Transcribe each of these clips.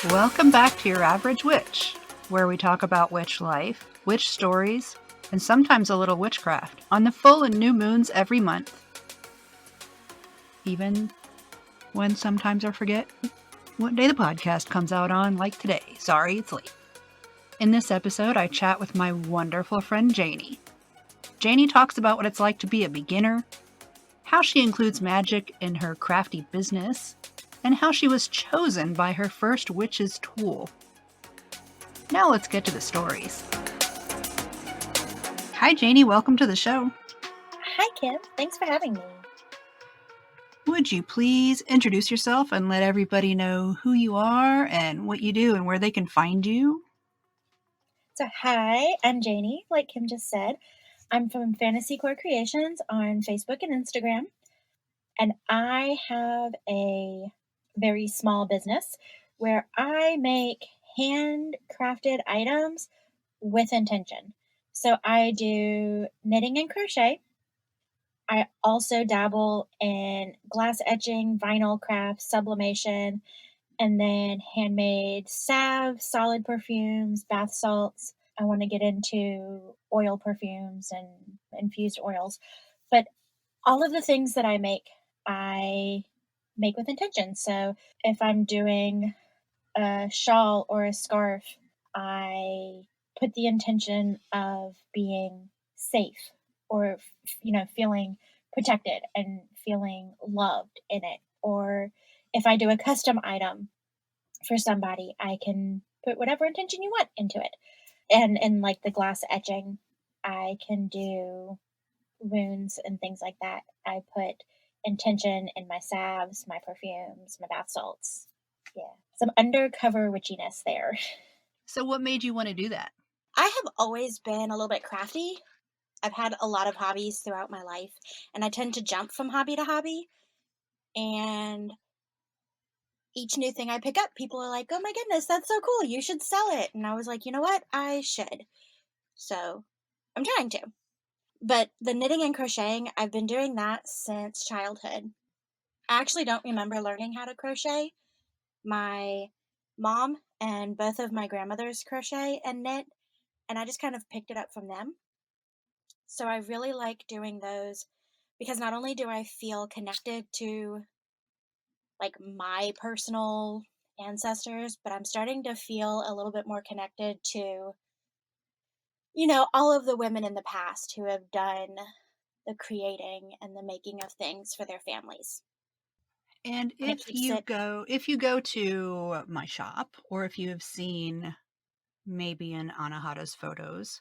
Welcome back to Your Average Witch, where we talk about witch life, witch stories, and sometimes a little witchcraft on the full and new moons every month. Even when sometimes I forget what day the podcast comes out on, like today. Sorry, it's late. In this episode, I chat with my wonderful friend Jayne. Jayne talks about what it's like to be a beginner, how she includes magic in her crafty business, and how she was chosen by her first witch's tool. Now let's get to the stories. Hi, Jayne. Welcome to the show. Hi, Kim. Thanks for having me. Would you please introduce yourself and let everybody know who you are and what you do and where they can find you? So, hi, I'm Jayne, like Kim just said. I'm from Fantasycore Creations on Facebook and Instagram. And I have a very small business where I make handcrafted items with intention. So I do knitting and crochet. I also dabble in glass etching, vinyl craft, sublimation, and then handmade salve, solid perfumes, bath salts. I want to get into oil perfumes and infused oils. But all of the things that I make with intention. So if I'm doing a shawl or a scarf, I put the intention of being safe or, feeling protected and feeling loved in it. Or if I do a custom item for somebody, I can put whatever intention you want into it. And like the glass etching, I can do runes and things like that. I put intention in my salves, my perfumes, my bath salts. Yeah, some undercover witchiness there. So what made you want to do that? I have always been a little bit crafty. I've had a lot of hobbies throughout my life, and I tend to jump from hobby to hobby. And each new thing I pick up, people are like, oh my goodness, that's so cool. You should sell it. And I was like, you know what? I should. So I'm trying to. But the knitting and crocheting, I've been doing that since childhood. I actually don't remember learning how to crochet. My mom and both of my grandmothers crochet and knit, and I just kind of picked it up from them. So I really like doing those because not only do I feel connected to like my personal ancestors, but I'm starting to feel a little bit more connected to, all of the women in the past who have done the creating and the making of things for their families. And if you go to my shop, or if you have seen maybe in Anahata's photos,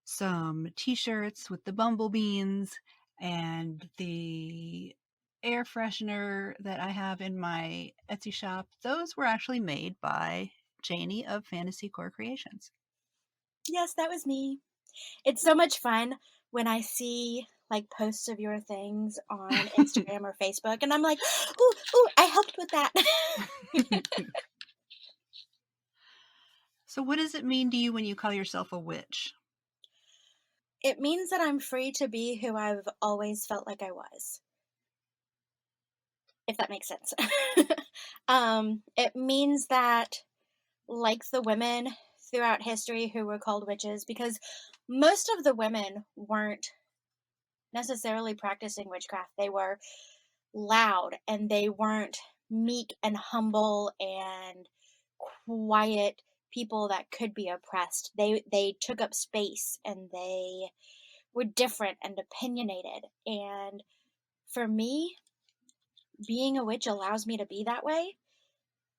some t-shirts with the bumblebees and the air freshener that I have in my Etsy shop, those were actually made by Jayne of Fantasycore Creations. Yes, that was me. It's so much fun when I see like posts of your things on Instagram or Facebook, and I'm like, ooh, I helped with that. So what does it mean to you when you call yourself a witch? It means that I'm free to be who I've always felt like I was. If that makes sense. It means that, like the women throughout history who were called witches, because most of the women weren't necessarily practicing witchcraft. They were loud and they weren't meek and humble and quiet people that could be oppressed. They took up space and they were different and opinionated. And for me, being a witch allows me to be that way.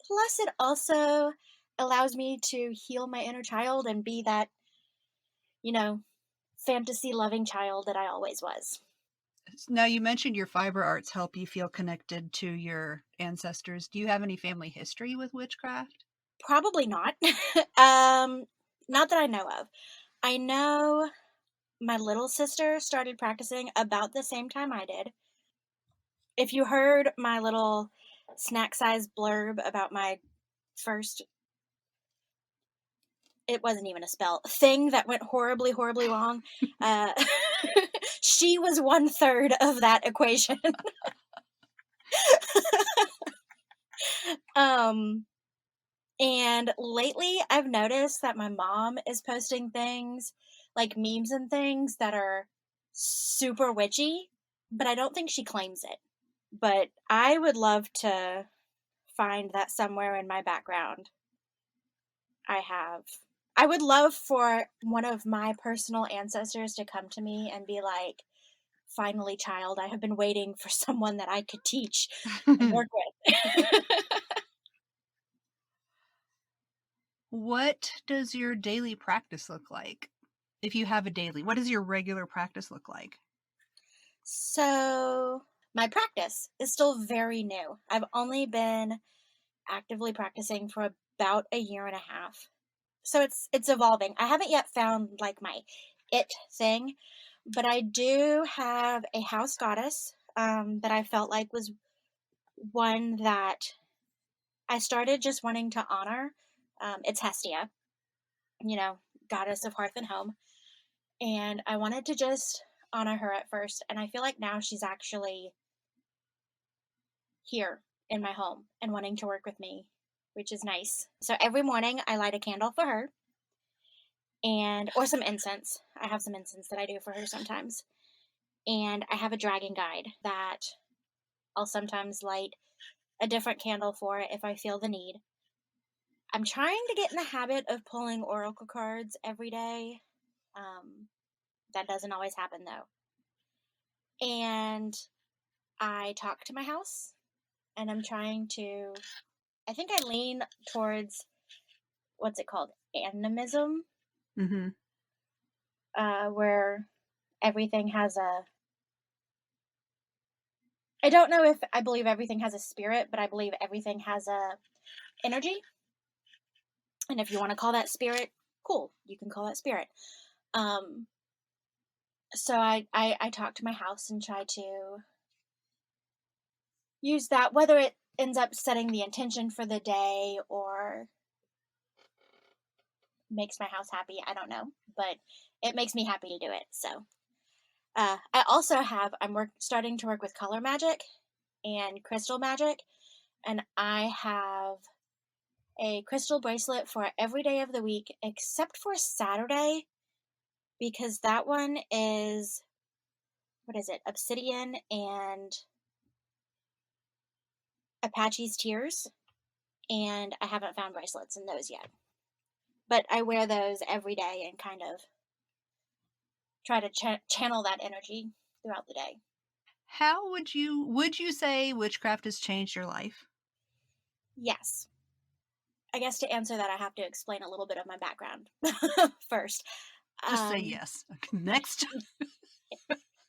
Plus, it also allows me to heal my inner child and be that, fantasy loving child that I always was. Now, you mentioned your fiber arts help you feel connected to your ancestors. Do you have any family history with witchcraft? Probably not. Not that I know of. I know my little sister started practicing about the same time I did. If you heard my little snack size blurb about my first, it wasn't even a spell, thing that went horribly, horribly wrong, she was 1/3 of that equation. And lately, I've noticed that my mom is posting things like memes and things that are super witchy, but I don't think she claims it. But I would love to find that somewhere in my background. I have. I would love for one of my personal ancestors to come to me and be like, finally, child, I have been waiting for someone that I could teach and work with. What does your daily practice look like? If you have a daily, what does your regular practice look like? So, my practice is still very new. I've only been actively practicing for about a year and a half. So it's evolving. I haven't yet found like my it thing, but I do have a house goddess that I felt like was one that I started just wanting to honor. It's Hestia, you know, goddess of hearth and home. And I wanted to just honor her at first. And I feel like now she's actually here in my home and wanting to work with me, which is nice. So every morning I light a candle for her and or some incense. I have some incense that I do for her sometimes. And I have a dragon guide that I'll sometimes light a different candle for it if I feel the need. I'm trying to get in the habit of pulling oracle cards every day. Um, that doesn't always happen though. And I talk to my house and I'm trying to, I think I lean towards, what's it called? Animism, Mm-hmm. where everything has a, I don't know if I believe everything has a spirit, but I believe everything has a energy. And if you want to call that spirit, cool, you can call that spirit. Um, so I talk to my house and try to use that, whether it ends up setting the intention for the day or makes my house happy. I don't know, but it makes me happy to do it. So I also have starting to work with color magic and crystal magic, and I have a crystal bracelet for every day of the week except for Saturday because that one is, what is it? Obsidian and Apache's Tears, and I haven't found bracelets in those yet. But I wear those every day and kind of try to channel that energy throughout the day. How would you say witchcraft has changed your life? Yes. I guess to answer that, I have to explain a little bit of my background first. Just say Um, yes. Next.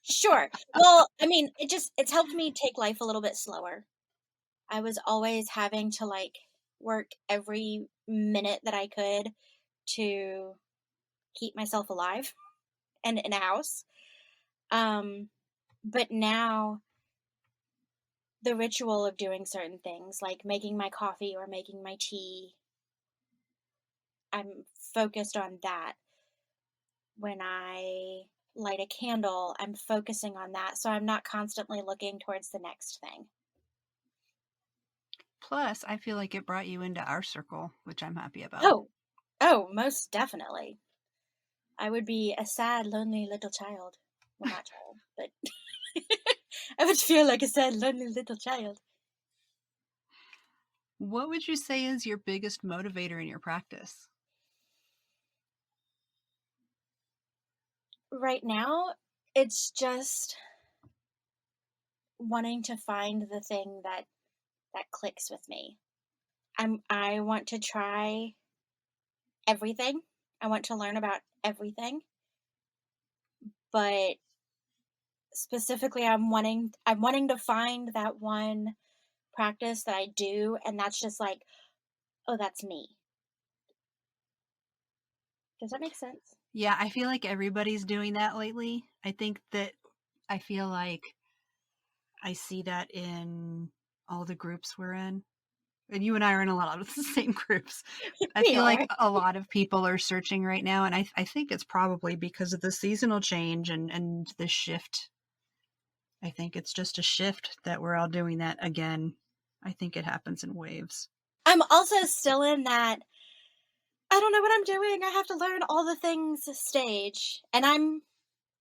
sure. Well, I mean, it's helped me take life a little bit slower. I was always having to like work every minute that I could to keep myself alive and in a house. Um, but now the ritual of doing certain things, like making my coffee or making my tea, I'm focused on that. When I light a candle, I'm focusing on that. So I'm not constantly looking towards the next thing. Plus, I feel like it brought you into our circle, which I'm happy about. Oh, oh, most definitely. I would be a sad, lonely little child. Well, not child, but I would feel like a sad, lonely little child. What would you say is your biggest motivator in your practice? Right now, it's just wanting to find the thing that clicks with me. I want to try everything. I want to learn about everything, but specifically I'm wanting to find that one practice that I do and that's just like, oh, that's me. Does that make sense? Yeah, I feel like everybody's doing that lately. I feel like I see that in all the groups we're in. And you and I are in a lot of the same groups. I We feel like are. a lot of people are searching right now, and I think it's probably because of the seasonal change and the shift. I think it's just a shift that we're all doing that again. I think it happens in waves. I'm also still in that, I don't know what I'm doing. I have to learn all the things stage. And I'm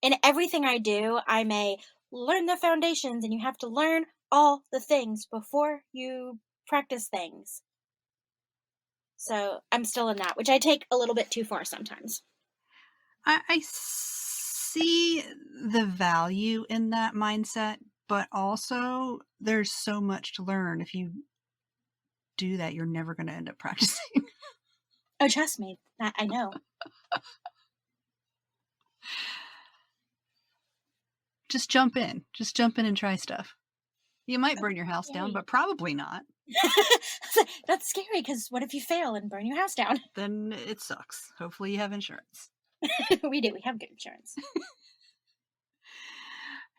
in everything I do, I may learn the foundations and you have to learn all the things before you practice things. So I'm still in that, which I take a little bit too far sometimes. I see the value in that mindset, but also there's so much to learn. If you do that, you're never going to end up practicing. Oh, trust me, I know. Just jump in. Just jump in and try stuff. You might burn your house down, Scary. but probably not. That's scary because what if you fail and burn your house down? Then it sucks. Hopefully you have insurance. We do. We have good insurance.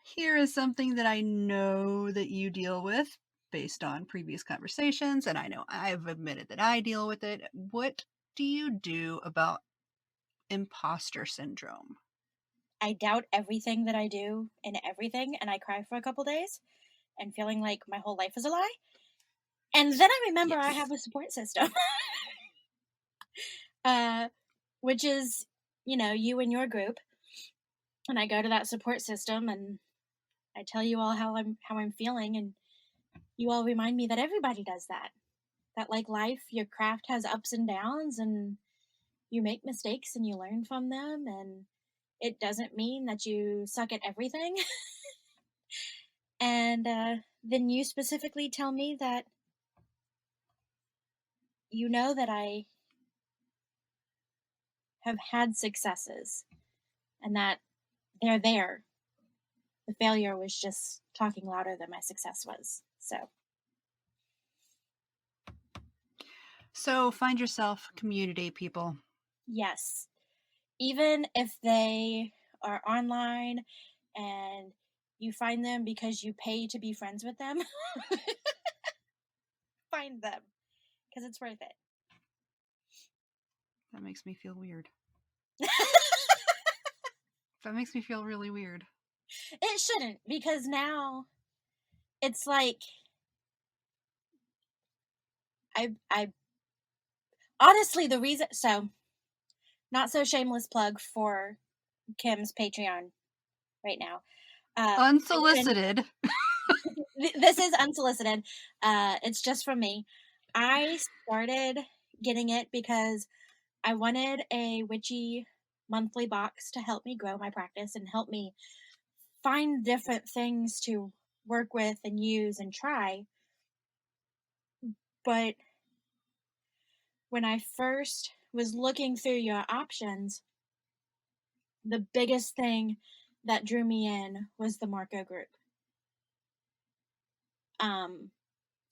Here is something that I know that you deal with based on previous conversations, and I know I've admitted that I deal with it. What do you do about imposter syndrome? I doubt everything that I do in everything, and I cry for a couple days and feeling like my whole life is a lie. And then I remember I have Yes. a support system, uh, which is, you and your group. And I go to that support system and I tell you all how I'm feeling, and you all remind me that everybody does that. That like life, your craft has ups and downs, and you make mistakes and you learn from them, and it doesn't mean that you suck at everything. And then you specifically tell me that you know that I have had successes and that they're there. The failure was just talking louder than my success was. So, So find yourself community people. yes, even if they are online and you find them because you pay to be friends with them, find them because it's worth it. That makes me feel weird. That makes me feel really weird. It shouldn't, because now it's like I honestly, the reason, so not so shameless plug for Kim's Patreon right now. Unsolicited. This is unsolicited. It's just from me. I started getting it because I wanted a witchy monthly box to help me grow my practice and help me find different things to work with and use and try. But when I first was looking through your options, the biggest thing that drew me in was the Marco group.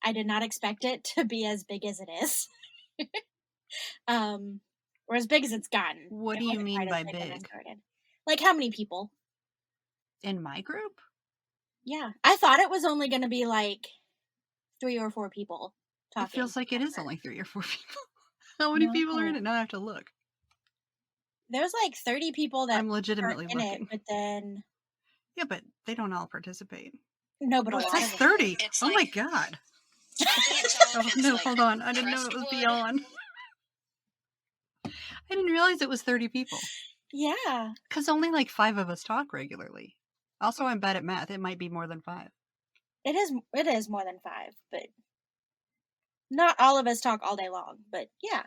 I did not expect it to be as big as it is. Or as big as it's gotten. What It do you wasn't mean quite as by big when I big? started. Like, how many people? In my group? Yeah. I thought it was only going to be like 3 or 4 people It talking feels like it at is first. only 3 or 4 people. How many people are in No. it? Now I have to look. There's like 30 people that I'm are legitimately in it, looking. but then Yeah, but they don't all participate. no, but Oh, a it lot says of them. 30. Oh my god. I can't tell Oh if it's no, like hold on. I didn't know it was crushed wood. beyond. I didn't realize it was 30 people. Yeah. Because only like 5 of us talk regularly. Also, I'm bad at math. It might be more than 5. It is more than 5, but not all of us talk all day long, but yeah.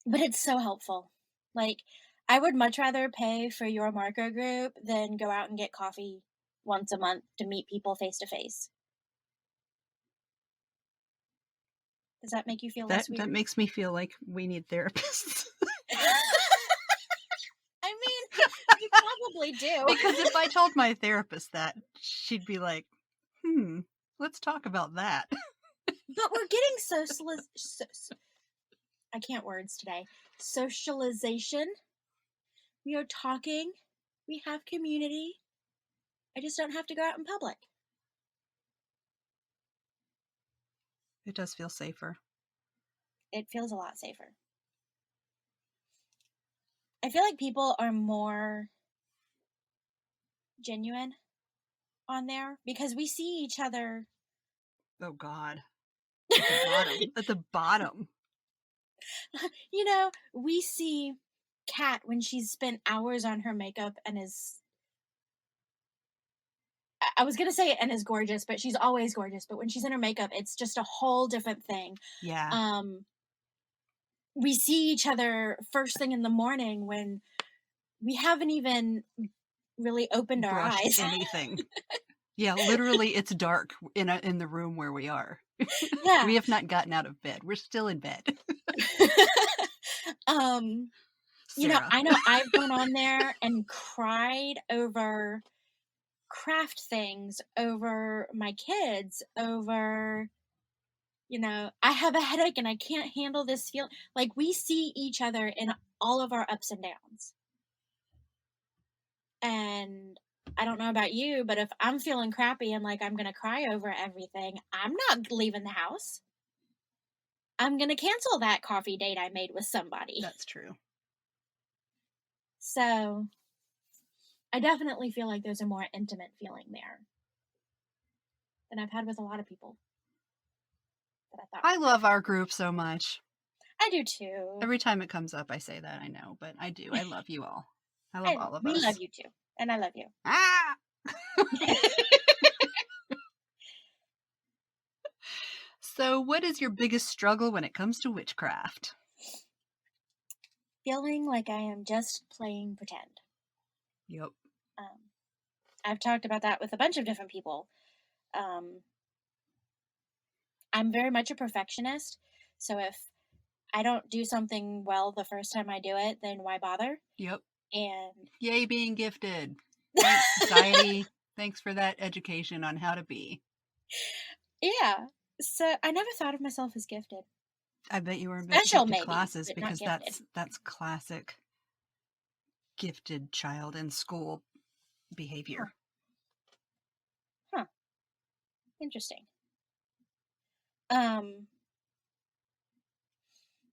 But it's so helpful. Like, I would much rather pay for your Marco group than go out and get coffee once a month to meet people face to face. Does that make you feel That less weird? makes me feel like we need therapists. I mean, you probably do. Because if I told my therapist that, she'd be like, let's talk about that. But we're getting I can't words today. Socialization. We are talking. We have community. I just don't have to go out in public. It does feel safer. It feels a lot safer. I feel like people are more genuine on there because we see each other. Oh god. At the bottom. At the bottom. You know, we see Kat when she's spent hours on her makeup and is, I was going to say it and is gorgeous, but she's always gorgeous. But when she's in her makeup, it's just a whole different thing. Yeah. We see each other first thing in the morning when we haven't even really opened our Brushed eyes. anything. Yeah, literally, it's dark in the room where we are. Yeah. We have not gotten out of bed. We're still in bed. You know, Sarah. I know I've gone on there and cried over craft things, over my kids, over, you know, I have a headache and I can't handle this feel. Like, we see each other in all of our ups and downs. And I don't know about you, but if I'm feeling crappy and like I'm going to cry over everything, I'm not leaving the house. I'm going to cancel that coffee date I made with somebody. That's true. So I definitely feel like there's a more intimate feeling there than I've had with a lot of people that I thought. I love our group so much. I do too. Every time it comes up, I say that, I know, but I do. I love you all. I love all of We us. love you too. And I love you. Ah! So, what is your biggest struggle when it comes to witchcraft? Feeling like I am just playing pretend. Yep. I've talked about that with a bunch of different people. I'm very much a perfectionist. So if I don't do something well the first time I do it, then why bother? Yep. And yay, being gifted. Thanks, society. Thanks for that education on how to be. yeah. So I never thought of myself as gifted. I bet you were in Special, gifted maybe, classes but not because gifted. that's classic gifted child in school behavior. Huh. Interesting.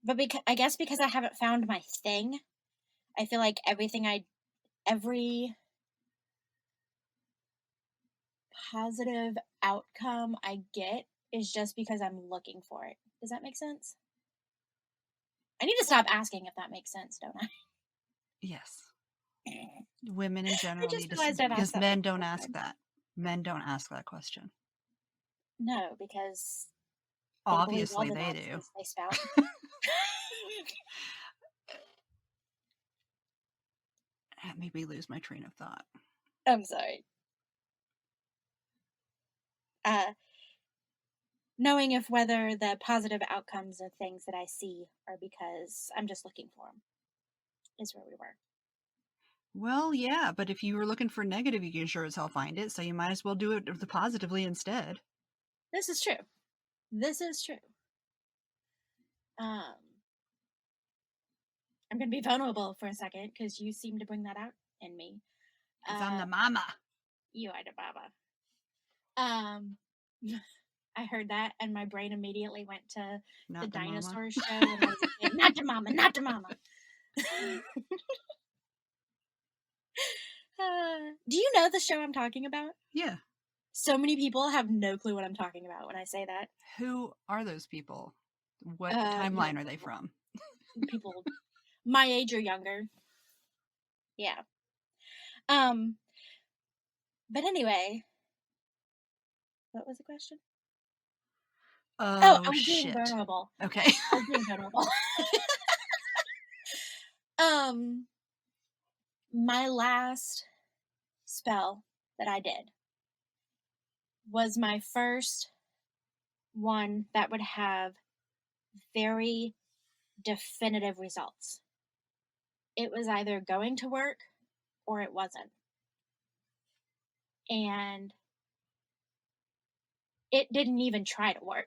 But I guess because I haven't found my thing, I feel like every positive outcome I get is just because I'm looking for it. Does that make sense? I need to stop asking if that makes sense, don't I? Yes. Women in I general just need to, realized I've because asked that men like don't 4 ask times. that. Men don't ask that question. No, because they believe all Obviously, the they do. nonsense they spout. That made me lose my train of thought. I'm sorry. Knowing if whether the positive outcomes of things that I see are because I'm just looking for them is where we were. Well, yeah, but if you were looking for negative, you can sure as hell find it, so you might as well do it positively instead. This is true. This is true. I'm going to be vulnerable for a second because you seem to bring that out in me. Because I'm the mama. You are the baba. I heard that and my brain immediately went to Not the the mama. dinosaur show when I was a kid. Not the mama, not the mama. Do you know the show I'm talking about? Yeah. So many people have no clue what I'm talking about when I say that. Who are those people? What Young timeline are they people. from? People my age or younger. Yeah. But anyway, what was the question? I Oh, was being shit. vulnerable. Okay. I was being vulnerable. My last spell that I did was my first one that would have very definitive results. It was either going to work or it wasn't. And it didn't even try to work.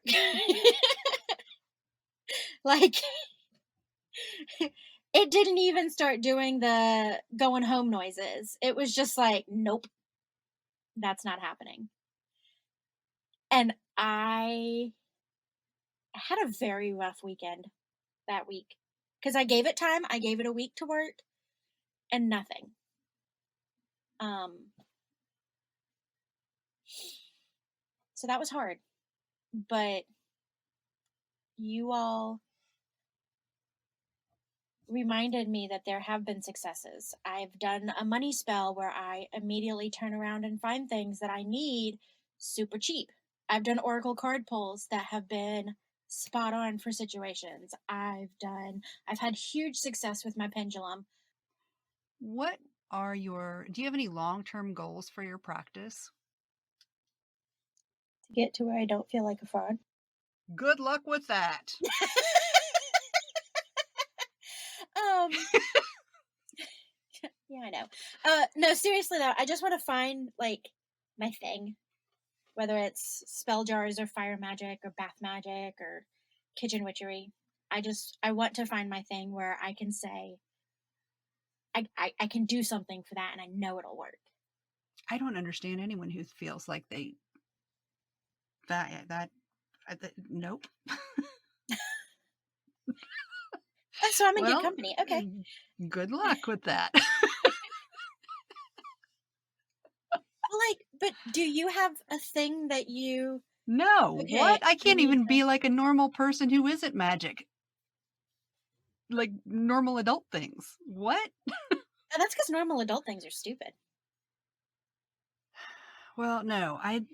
Like, it didn't even start doing the going home noises. It was just like, nope, that's not happening. And I had a very rough weekend that week because I gave it time. I gave it a week to work and nothing. So that was hard, but you all reminded me that there have been successes. I've done a money spell where I immediately turn around and find things that I need super cheap. I've done oracle card pulls that have been spot on for situations. I've had huge success with my pendulum. What do you have any long-term goals for your practice? To get to where I don't feel like a fraud. Good luck with that. um yeah, I know. No, seriously though, I just want to find like my thing, whether it's spell jars or fire magic or bath magic or kitchen witchery. I want to find my thing where I can say I can do something for that and I know it'll work. I don't understand anyone who feels like they that nope. So I'm in good Well, company. Okay. good luck with that. Like, but do you have a thing that you No, okay, what? I I can't need even to be like a normal person who isn't magic. Like normal adult things. What? that's because normal adult things are stupid. Well, no. I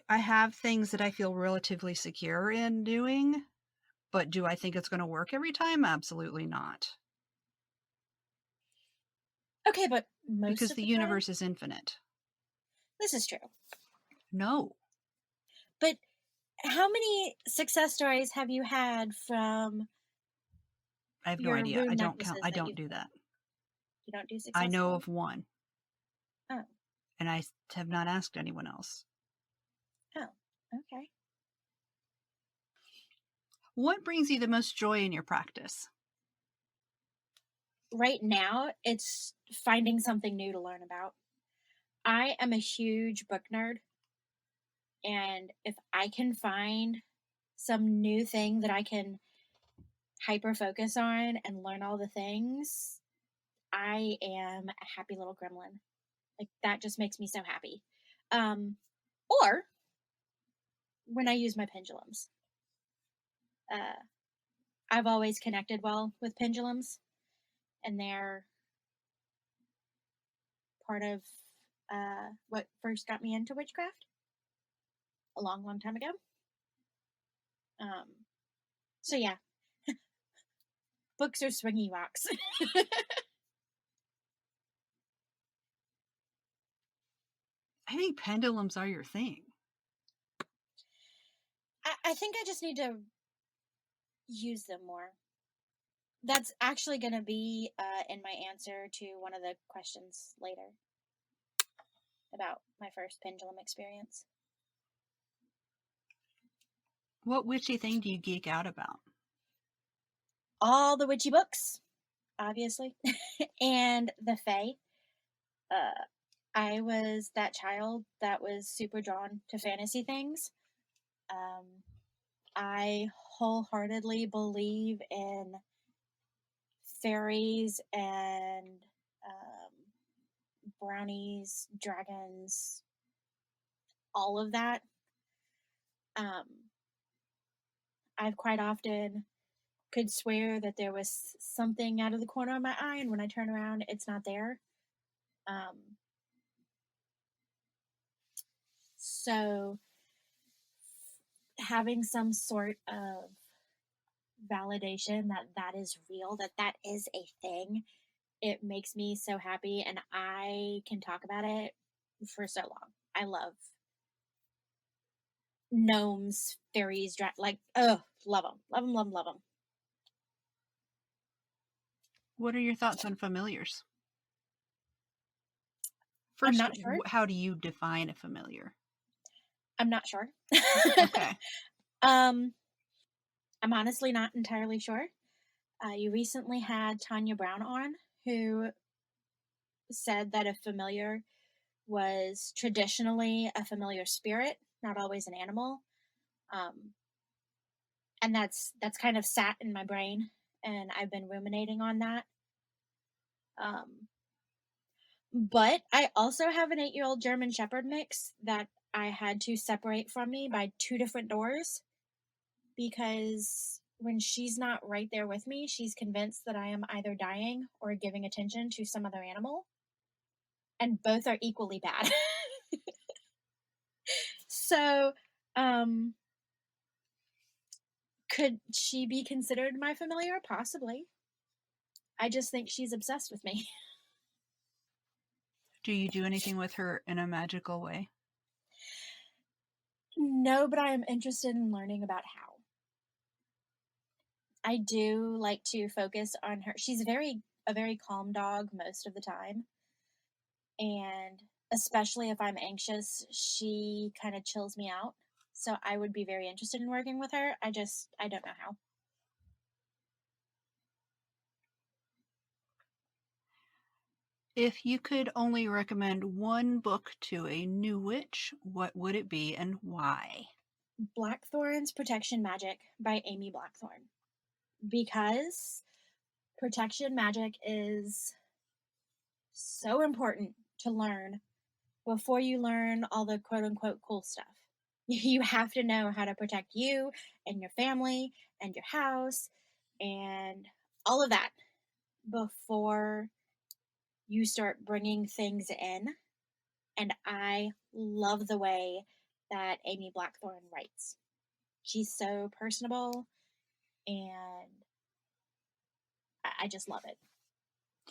have things that I feel relatively secure in doing, but do I think it's going to work every time? Absolutely not. Okay, but most Because of the the time, universe is infinite. this is true. No, But how many success stories have you had from I have no your idea. I rune don't count. necklaces I that don't you've do made? that. You don't do I success know stories? of one, Oh, and I have not asked anyone else. oh, okay. What brings you the most joy in your practice? Right now, it's finding something new to learn about. I am a huge book nerd, and if I can find some new thing that I can hyper focus on and learn all the things, I am a happy little gremlin. Like that just makes me so happy. Um, or when I use my pendulums. Uh, I've always connected well with pendulums, and they're part of what first got me into witchcraft a long, long time ago. Um, so yeah, books are swingy rocks. I think pendulums are your thing. I think I just need to use them more. That's actually going to be in my answer to one of the questions later about my first pendulum experience. What witchy thing do you geek out about? All the witchy books, obviously, and the Fae. Uh, I was that child that was super drawn to fantasy things. Um, I wholeheartedly believe in fairies and brownies, dragons, all of that. Um, I've quite often could swear that there was something out of the corner of my eye, and when I turn around, it's not there. Um, so having some sort of validation that that is real, that that is a thing, it makes me so happy, and I can talk about it for so long. I love gnomes, fairies, like, oh, love them, love them, love them, love them. What are your thoughts on familiars? I'm First, not sure. how do you define a familiar? I'm not sure. Okay. um, I'm honestly not entirely sure. You recently had Tanya Brown on, who said that a familiar was traditionally a familiar spirit, not always an animal. Um, and that's kind of sat in my brain, and I've been ruminating on that. Um, but I also have an 8-year-old German Shepherd mix that I had to separate from me by two different doors because when she's not right there with me, she's convinced that I am either dying or giving attention to some other animal, and both are equally bad. So, um, could she be considered my familiar? Possibly. I just think she's obsessed with me. Do you do anything with her in a magical way? No, but I am interested in learning about how. I do like to focus on her. She's a very calm dog most of the time, and especially if I'm anxious, she kind of chills me out. So I would be very interested in working with her. I don't know how. If you could only recommend one book to a new witch, what would it be and why? Blackthorn's Protection Magic by Amy Blackthorn. Because protection magic is so important to learn before you learn all the quote unquote cool stuff. You have to know how to protect you and your family and your house and all of that before you start bringing things in. And I love the way that Amy Blackthorn writes. She's so personable, and I just love it.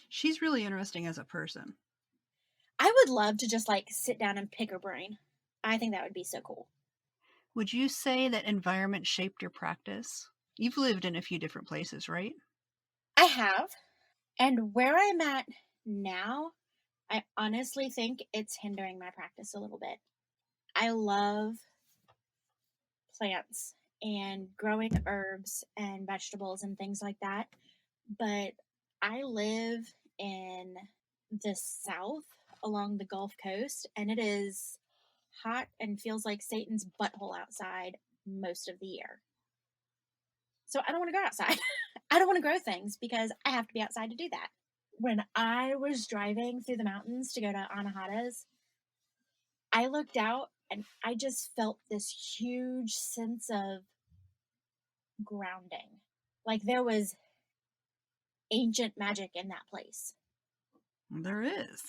She's really interesting as a person. I would love to just like sit down and pick her brain. I think that would be so cool. Would you say that environment shaped your practice? You've lived in a few different places, right? I have. And where I'm at now, I honestly think it's hindering my practice a little bit. I love plants and growing herbs and vegetables and things like that. But I live in the South along the Gulf Coast, and it is hot and feels like Satan's butthole outside most of the year. So I don't want to go outside. I don't want to grow things because I have to be outside to do that. When I was driving through the mountains to go to Anahata's, I looked out and I just felt this huge sense of grounding. Like there was ancient magic in that place. There is.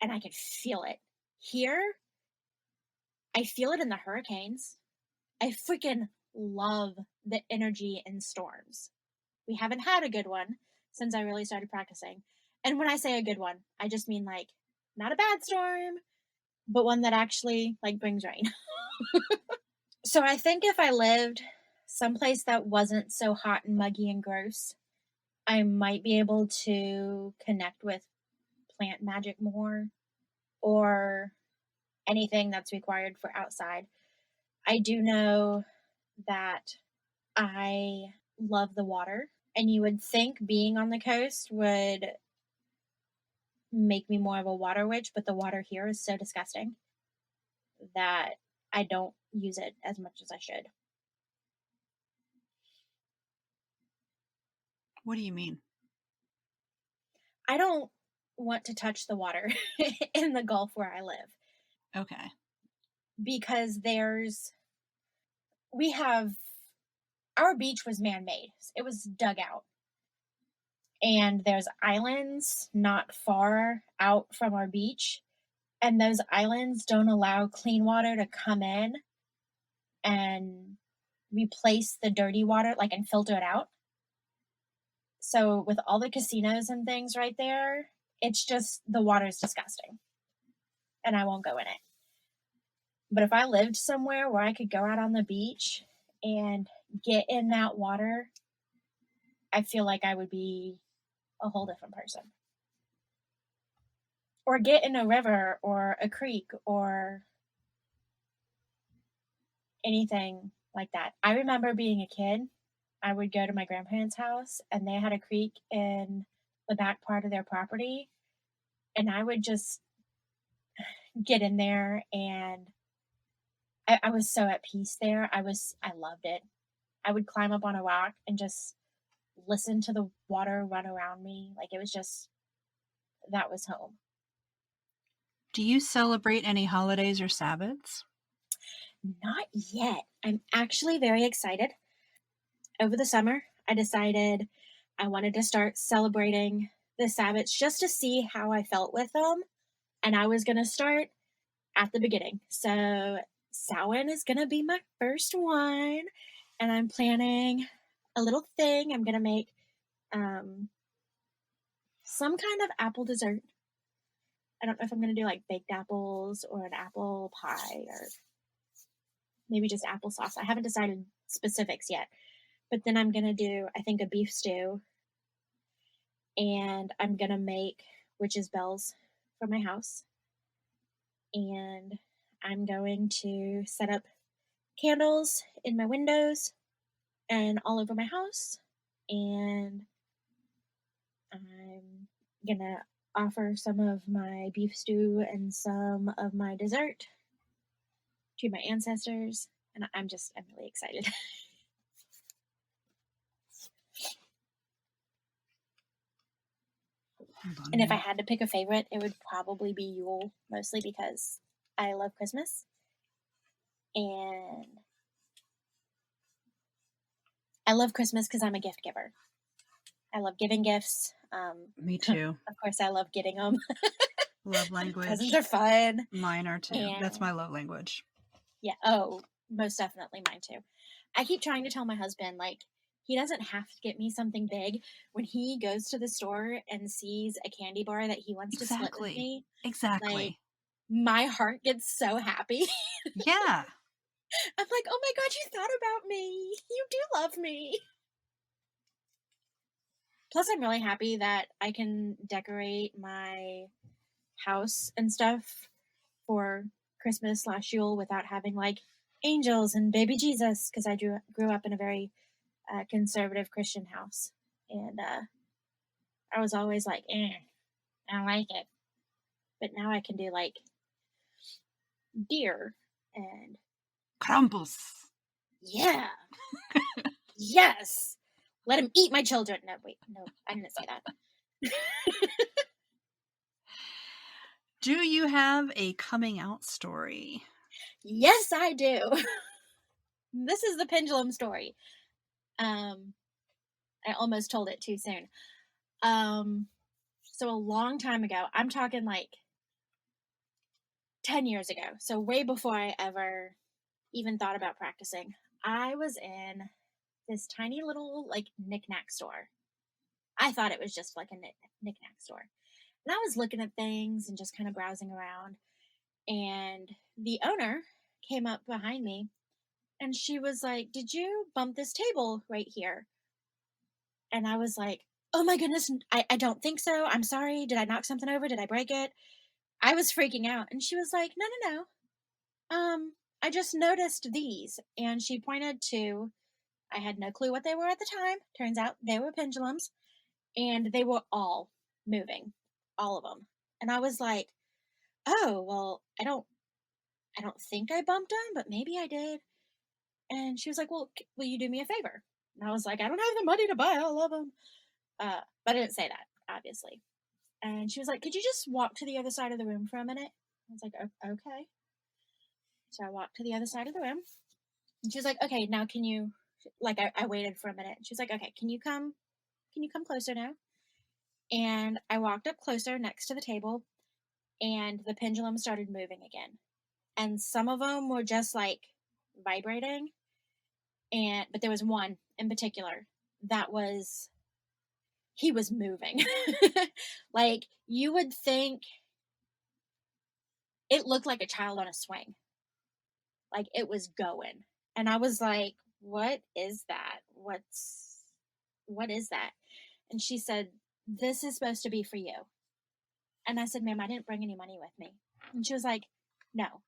And I could feel it. Here, I feel it in the hurricanes. I freaking love the energy in storms. We haven't had a good one since I really started practicing. And when I say a good one, I just mean like not a bad storm, but one that actually like brings rain. So I think if I lived someplace that wasn't so hot and muggy and gross, I might be able to connect with plant magic more or anything that's required for outside. I do know that I love the water, and you would think being on the coast would make me more of a water witch, but the water here is so disgusting that I don't use it as much as I should. What do you mean? I don't want to touch the water in the Gulf where I live Okay. because we have, our beach was man made, it was dug out. And there's islands not far out from our beach, and those islands don't allow clean water to come in and replace the dirty water, like, and filter it out. So with all the casinos and things right there, it's just the water is disgusting, and I won't go in it. But if I lived somewhere where I could go out on the beach and get in that water, I feel like I would be a whole different person. Or get in a river or a creek or anything like that. I remember being a kid, I would go to my grandparents' house and they had a creek in the back part of their property, and I would just get in there, and I was so at peace there. I loved it. I would climb up on a rock and just listen to the water run around me. Like it was just, that was home. Do you celebrate any holidays or Sabbaths? Not yet. I'm actually very excited. over the summer, I decided I wanted to start celebrating the Sabbats just to see how I felt with them. And I was going to start at the beginning. So Samhain is going to be my first one. And I'm planning a little thing. I'm going to make um, some kind of apple dessert. I don't know if I'm going to do like baked apples or an apple pie or maybe just applesauce. I haven't decided specifics yet. But then I'm going to do, I think, a beef stew. And I'm going to make witches' bells for my house. And I'm going to set up candles in my windows and all over my house. And I'm going to offer some of my beef stew and some of my dessert to my ancestors. And I'm really excited. And if I had to pick a favorite, it would probably be Yule, mostly because I love Christmas. And I love Christmas because I'm a gift giver. I love giving gifts. Me too. Of course, I love getting them. Love language. Presents are fun. Mine are too. That's my love language. Yeah. Oh, most definitely mine too. I keep trying to tell my husband, like, he doesn't have to get me something big. When he goes to the store and sees a candy bar that he wants to split with me, exactly. Like, my heart gets so happy. Yeah. I'm like, oh my God, you thought about me. You do love me. Plus, I'm really happy that I can decorate my house and stuff for Christmas/Yule without having like angels and baby Jesus, because I grew up in a very conservative Christian house, and I was always like, I don't like it. But now I can do like deer and Krampus. Yeah. Yes. Let him eat my children. No, wait, no, I didn't say that. Do you have a coming out story? Yes, I do. This is the pendulum story. I almost told it too soon. So a long time ago, I'm talking like 10 years ago, so way before I ever even thought about practicing, I was in this tiny little like knick-knack store. I thought it was just like a knick-knack store. And I was looking at things and just kind of browsing around. And the owner came up behind me and she was like, "Did you bump this table right here?" And I was like, "Oh my goodness, I don't think so. I'm sorry. Did I knock something over? Did I break it?" I was freaking out. And she was like, "No, no, no. I just noticed these." And she pointed to, I had no clue what they were at the time. Turns out they were pendulums. And they were all moving. All of them. And I was like, "Oh, well, I don't think I bumped them, but maybe I did." And she was like, "Well, will you do me a favor?" And I was like, "I don't have the money to buy all of them." But I didn't say that, obviously. And she was like, "Could you just walk to the other side of the room for a minute?" I was like, "Okay." So I walked to the other side of the room. And she was like, "Okay, now can you," like, I waited for a minute. She was like, "Okay, can you come closer now?" And I walked up closer next to the table, and the pendulum started moving again. And some of them were just like vibrating, but there was one in particular that was, he was moving. Like, you would think it looked like a child on a swing. Like, it was going. And I was like, "What is that? What is that?" And she said, "This is supposed to be for you." And I said, "Ma'am, I didn't bring any money with me." And she was like, "No,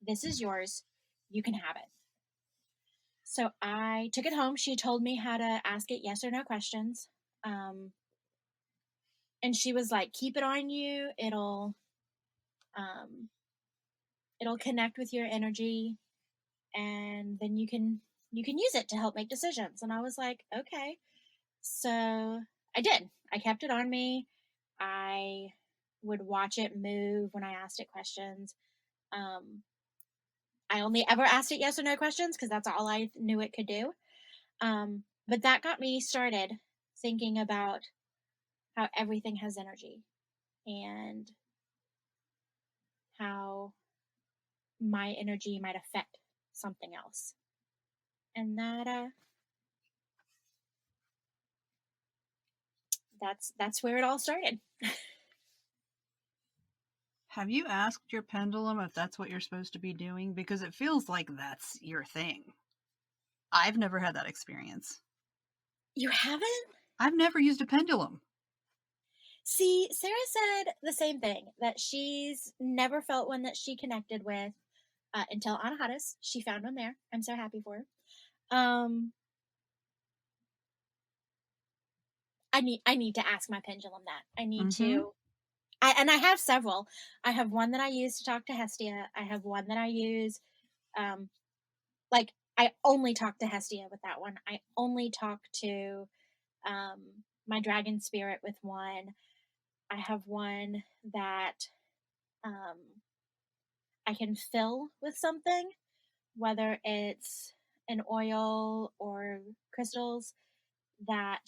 this is yours. You can have it." So I took it home. She told me how to ask it yes or no questions. And she was like, "Keep it on you. Um, it'll connect with your energy, and then you can use it to help make decisions." And I was like, "Okay." So I did. I kept it on me. I would watch it move when I asked it questions. I only ever asked it yes or no questions because that's all I knew it could do. But that got me started thinking about how everything has energy and how my energy might affect something else. And that's where it all started. Have you asked your pendulum if that's what you're supposed to be doing? Because it feels like that's your thing. I've never had that experience. You haven't? I've never used a pendulum. See, Sarah said the same thing, that she's never felt one that she connected with until Anahata's. She found one there. I'm so happy for her. I need to ask my pendulum that. I need to. And I have several. I have one that I use to talk to Hestia. I have one that I use, like I only talk to Hestia with that one. I only talk to my dragon spirit with one. I have one that I can fill with something, whether it's an oil or crystals that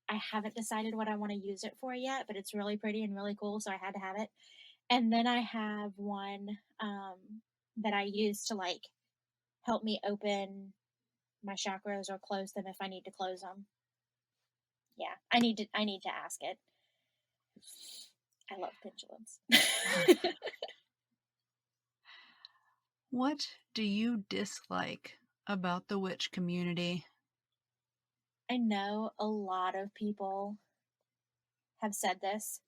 I haven't decided what I want to use it for yet, but it's really pretty and really cool, so I had to have it. And then I have one that I use to like help me open my chakras or close them if I need to close them. Yeah, I need to ask it. I love pendulums. What do you dislike about the witch community? I know a lot of people have said this,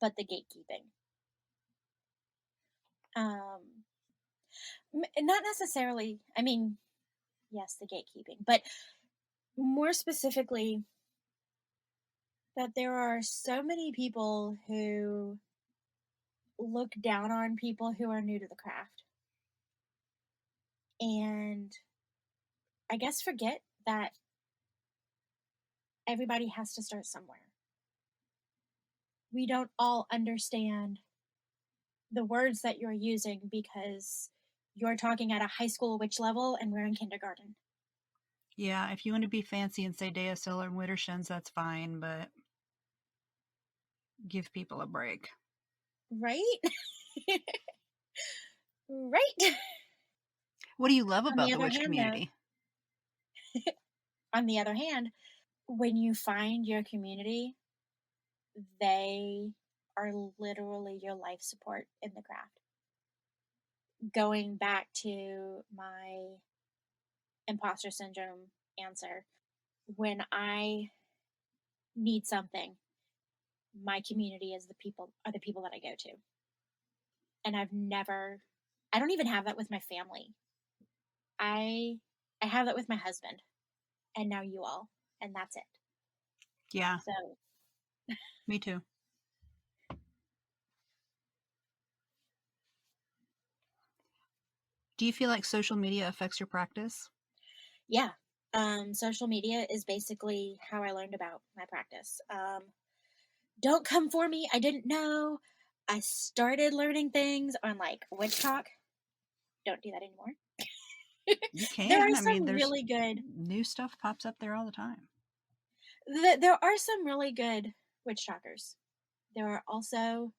but the gatekeeping. Not necessarily. I mean, yes, the gatekeeping, but more specifically, that there are so many people who look down on people who are new to the craft. And I guess forget that everybody has to start somewhere. We don't all understand the words that you're using because you're talking at a high school witch level and we're in kindergarten. Yeah, if you want to be fancy and say Deosil or Wittershins, that's fine, but give people a break. Right? Right. What do you love On the about the other witch hand, though, community? on the other hand, when you find your community, they are literally your life support in the craft. Going back to my imposter syndrome answer, when I need something, my community is the people that I go to. And I don't even have that with my family. I I have that with my husband and now you all, and that's it. Yeah, So me too. Do you feel like social media affects your practice? yeah, social media is basically how I learned about my practice. Don't come for me. I didn't know. I started learning things on like Witch Talk. Don't do that anymore. You There are can. I mean, some there's really good. new stuff pops up there all the time. There are some really good witch talkers. There are also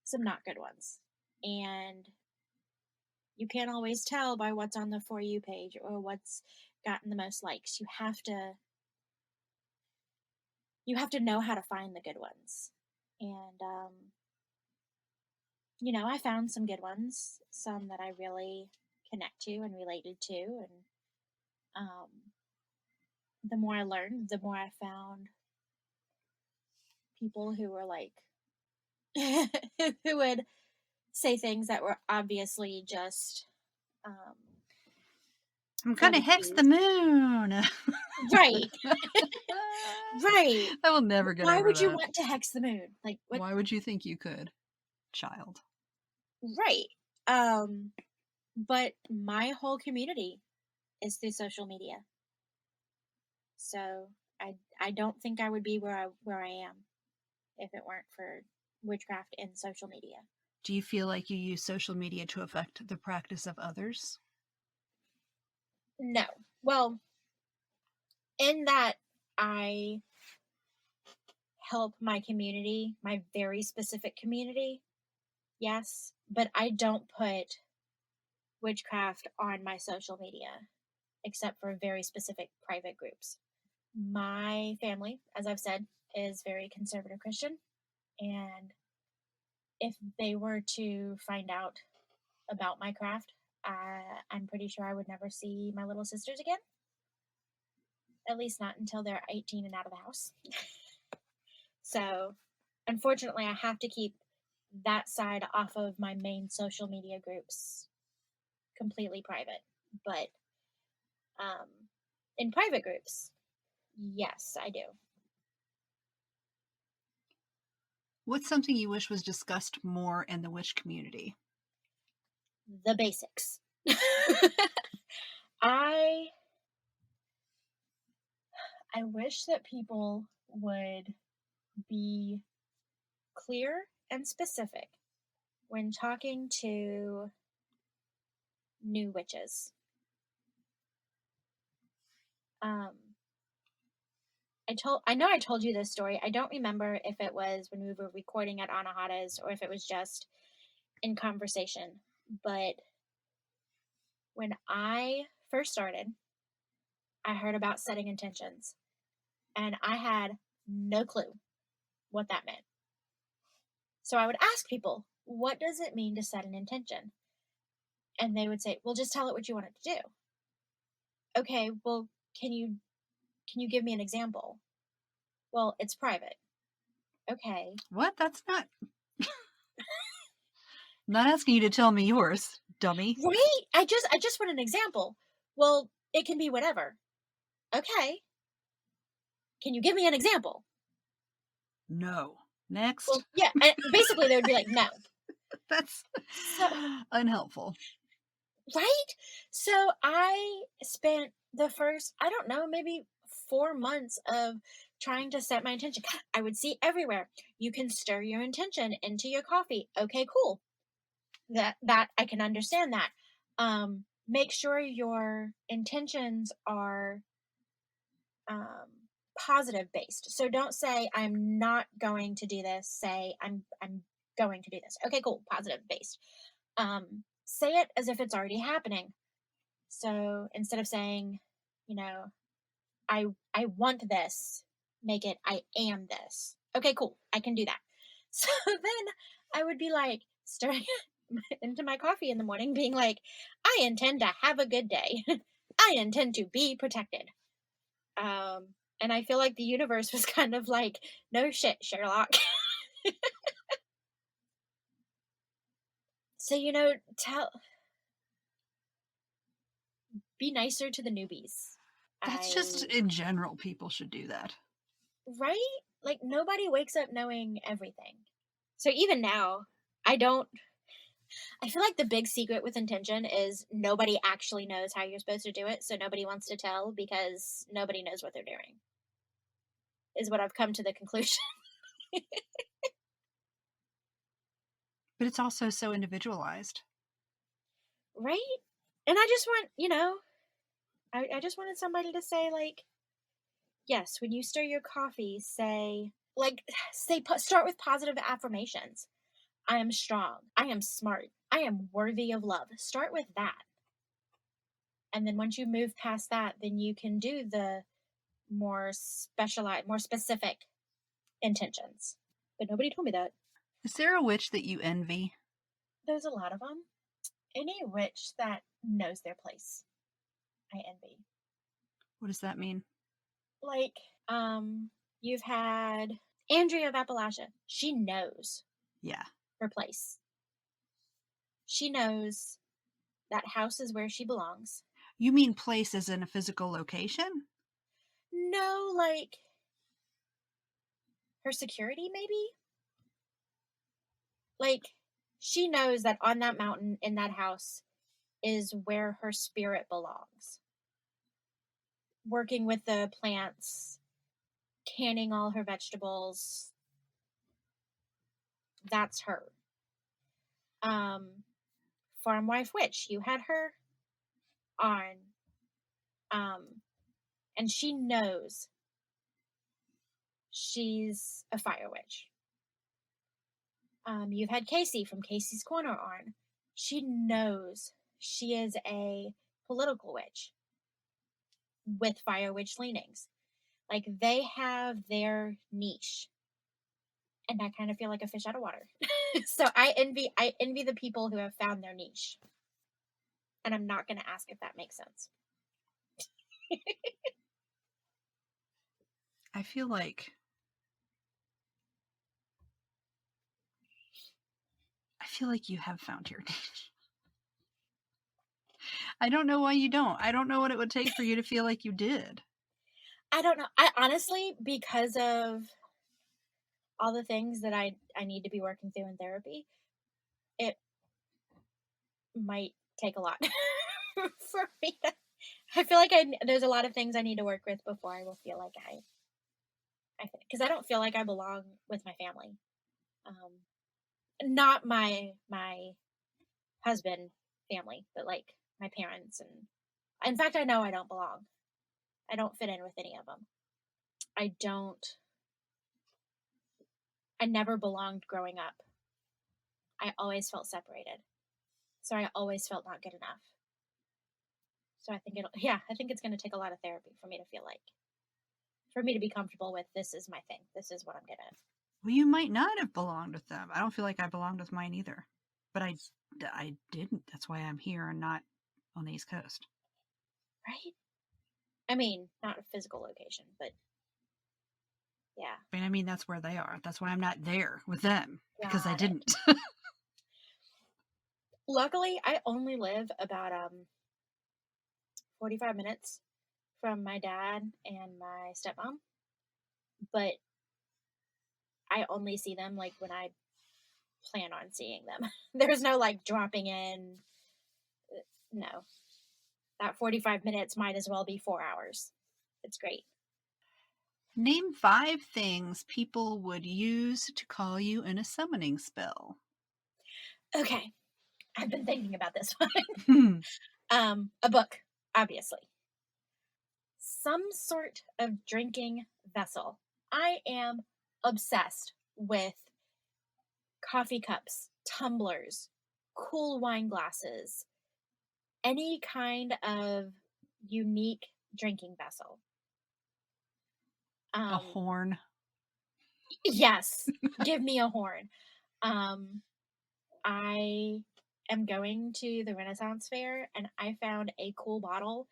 some not good ones, and you can't always tell by what's on the For You page or what's gotten the most likes. You have to know how to find the good ones, and I found some good ones, some that I really connect to and related to, and um, the more I learned, the more I found people who were like who would say things that were obviously just um, I'm for gonna the hex the views. moon. Right, right. I will never get Why over would you that. want to hex the moon? Like what? Why would you think you could, child? Right. But my whole community is through social media, so I don't think I would be where I am if it weren't for witchcraft and social media. Do you feel like you use social media to affect the practice of others? No. Well, in that I help my community, my very specific community, yes, but I don't put witchcraft on my social media except for very specific private groups. My family, as I've said, is very conservative Christian, and if they were to find out about my craft, I'm pretty sure I would never see my little sisters again. At least not until they're 18 and out of the house. So, unfortunately, I have to keep that side off of my main social media groups completely private. But um, in private groups, yes, I do. What's something you wish was discussed more in the witch community? The basics. I wish that people would be clear and specific when talking to new witches. I know I told you this story. I don't remember if it was when we were recording at Anahata's or if it was just in conversation. But when I first started, I heard about setting intentions, and I had no clue what that meant. So I would ask people, what does it mean to set an intention? And they would say, well, just tell it what you want it to do. Okay, well, can you give me an example? Well, it's private. Okay. What? That's not. Not asking you to tell me yours, dummy. Right? I just want an example. Well, it can be whatever. Okay. Can you give me an example? No. Next. Well, yeah. And basically, they would be like, no. That's So, unhelpful. right? So I spent the first, I don't know, maybe 4 months of trying to set my intention. I would see everywhere. You can stir your intention into your coffee. Okay, cool. That I can understand that. Make sure your intentions are positive based. So don't say I'm not going to do this. Say I'm going to do this. Okay, cool. Positive based. Say it as if it's already happening. So instead of saying, you know, I want this, make it I am this. Okay, cool. I can do that. So then I would be like stirring into my coffee in the morning, being like, I intend to have a good day. I intend to be protected. And I feel like the universe was kind of like, no shit, Sherlock. So, be nicer to the newbies. That's just in general, people should do that. Right? Like, nobody wakes up knowing everything. So, even now, I feel like the big secret with intention is nobody actually knows how you're supposed to do it. So, nobody wants to tell because nobody knows what they're doing, is what I've come to the conclusion. But it's also so individualized. Right? And I just want, I just wanted somebody to say, like, yes, when you stir your coffee, start with positive affirmations. I am strong. I am smart. I am worthy of love. Start with that. And then once you move past that, then you can do the more specialized, more specific intentions. But nobody told me that. Is there a witch that you envy? There's a lot of them. Any witch that knows their place, I envy. What does that mean? Like, you've had Andrea of Appalachia. She knows her place. She knows that house is where she belongs. You mean place as in a physical location? No, like her security, maybe? Like, she knows that on that mountain in that house is where her spirit belongs. Working with the plants, canning all her vegetables. That's her. Farm Wife Witch, you had her on and she knows she's a fire witch. You've had Casey from Casey's Corner on. She knows she is a political witch with fire witch leanings. Like, they have their niche, and I kind of feel like a fish out of water. So I envy the people who have found their niche. And I'm not going to ask if that makes sense. I feel like you have found your niche. I don't know why you don't. I don't know what it would take for you to feel like you did. I don't know. I honestly, because of all the things that I need to be working through in therapy, it might take a lot for me to, I feel like there's a lot of things I need to work with before I will feel like because I don't feel like I belong with my family. Not my husband family, but like my parents. And in fact, I know I don't belong. I don't fit in with any of them. I never belonged growing up. I always felt separated. So I always felt not good enough. So I think it's going to take a lot of therapy for me to be comfortable with, this is my thing. This is what I'm going to. Well, you might not have belonged with them. I don't feel like I belonged with mine either. But I didn't. That's why I'm here and not on the East Coast. Right? I mean, not a physical location, but yeah. I mean, that's where they are. That's why I'm not there with them, because I didn't. Luckily, I only live about 45 minutes from my dad and my stepmom, but I only see them like when I plan on seeing them. There's no like dropping in. No. That 45 minutes might as well be 4 hours. It's great. Name 5 things people would use to call you in a summoning spell. Okay. I've been thinking about this one. A book, obviously. Some sort of drinking vessel. I am obsessed with coffee cups, tumblers, cool wine glasses, any kind of unique drinking vessel. A horn. Yes, give me a horn. I am going to the Renaissance Fair, and I found a cool bottle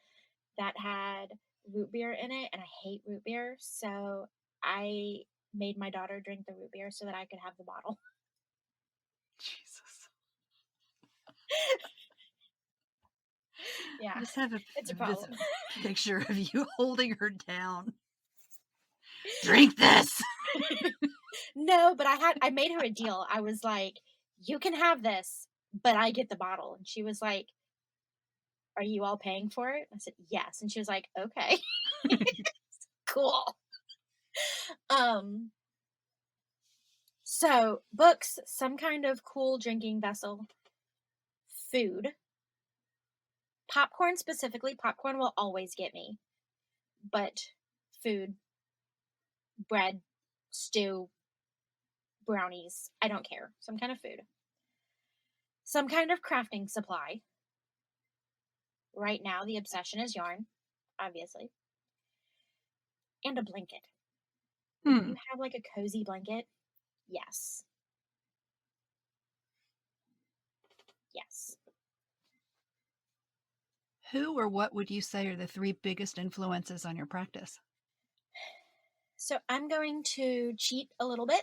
that had root beer in it, and I hate root beer, so I made my daughter drink the root beer so that I could have the bottle. Jesus. Yeah, I just have it's a problem. picture of you holding her down. Drink this! No, but I made her a deal. I was like, you can have this, but I get the bottle. And she was like, are you all paying for it? I said, yes. And she was like, okay. Cool. So books, some kind of cool drinking vessel, food, popcorn specifically. Popcorn will always get me, but food, bread, stew, brownies, I don't care. Some kind of food. Some kind of crafting supply. Right now, the obsession is yarn, obviously. And a blanket. If you have like a cozy blanket, yes. Yes. Who or what would you say are the 3 biggest influences on your practice? So I'm going to cheat a little bit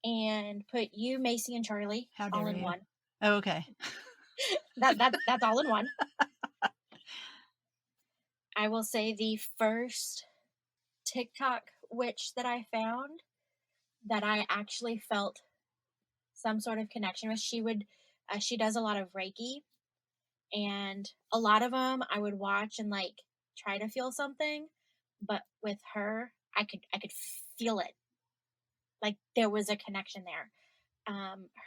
and put you, Macy, and Charlie all in one. Oh, okay. That's all in one. I will say the first TikTok witch that I found that I actually felt some sort of connection with. She does a lot of Reiki, and a lot of them I would watch and like try to feel something, but with her, I could feel it. Like there was a connection there.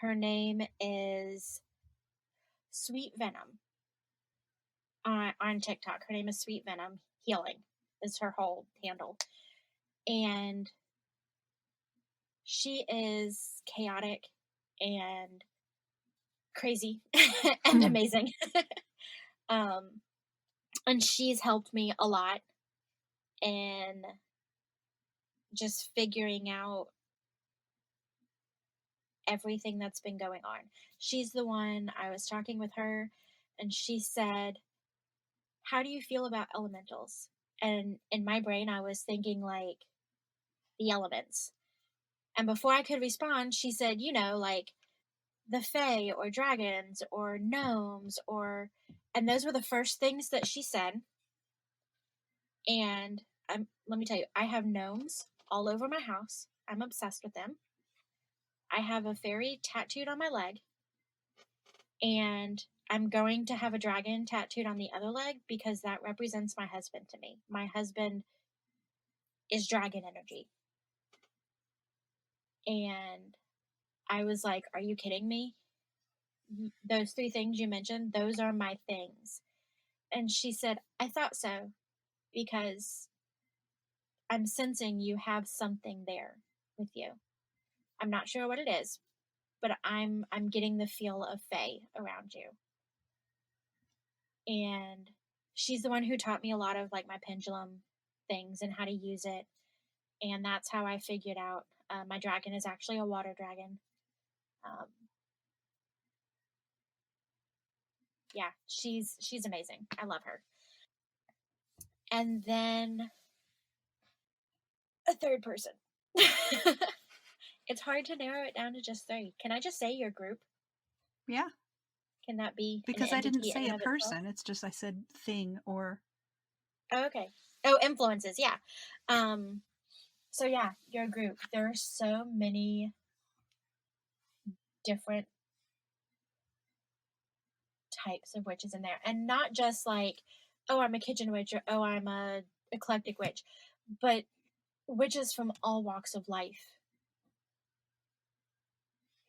Her name is Sweet Venom on TikTok. Her name is Sweet Venom. healing is her whole handle. And she is chaotic and crazy and amazing. And she's helped me a lot in just figuring out everything that's been going on. She's the one, I was talking with her, and she said, "How do you feel about elementals?" And in my brain, I was thinking like the elements. And before I could respond, she said, like the fae or dragons or gnomes and those were the first things that she said. And let me tell you, I have gnomes all over my house. I'm obsessed with them. I have a fairy tattooed on my leg, and I'm going to have a dragon tattooed on the other leg because that represents my husband to me. My husband is dragon energy. And I was like, "Are you kidding me? Those 3 things you mentioned, those are my things." And she said, "I thought so because I'm sensing you have something there with you. I'm not sure what it is, but I'm getting the feel of fae around you." And she's the one who taught me a lot of like my pendulum things and how to use it. And that's how I figured out my dragon is actually a water dragon. Um, yeah, she's amazing. I love her. And then a third person. It's hard to narrow it down to just 3. Can I just say your group? Yeah. Can that be because an I didn't entity in say and a of itself? person. It's just I said thing or. Oh, okay. Oh, influences. Yeah. So yeah, your group. There are so many different types of witches in there, and not just like, oh, I'm a kitchen witch or oh, I'm a eclectic witch, but witches from all walks of life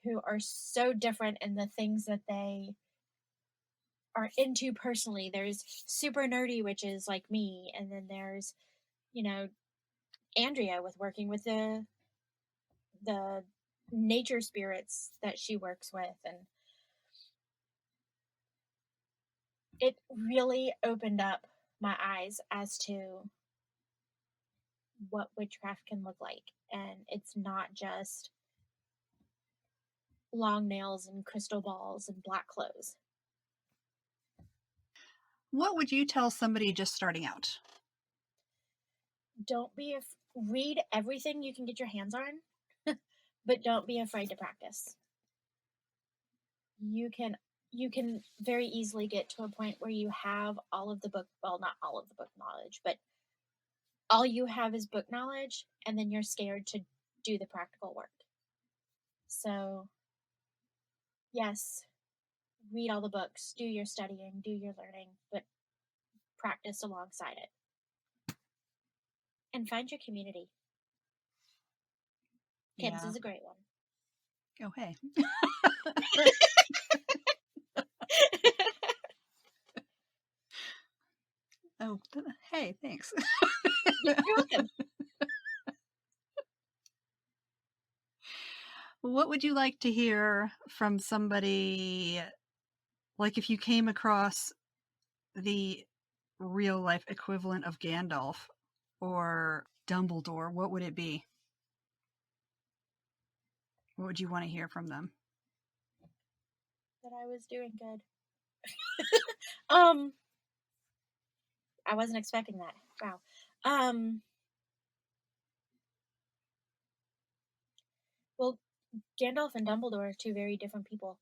who are so different in the things that they are into personally. There's super nerdy witches like me, and then there's, you know, Andrea with working with the nature spirits that she works with, and it really opened up my eyes as to what witchcraft can look like. And it's not just long nails and crystal balls and black clothes. What would you tell somebody just starting out? Don't be read everything you can get your hands on, but don't be afraid to practice. You can very easily get to a point where you have all of the book, well, not all of the book knowledge, but all you have is book knowledge, and then you're scared to do the practical work. So yes, read all the books, do your studying, do your learning, but practice alongside it. And find your community. Kids Yeah. is a great one. Oh, hey. Oh, hey, thanks. You're welcome. What would you like to hear from somebody, like if you came across the real life equivalent of Gandalf or Dumbledore, what would it be? What would you want to hear from them? That I was doing good. I wasn't expecting that. Wow. Well, Gandalf and Dumbledore are 2 very different people.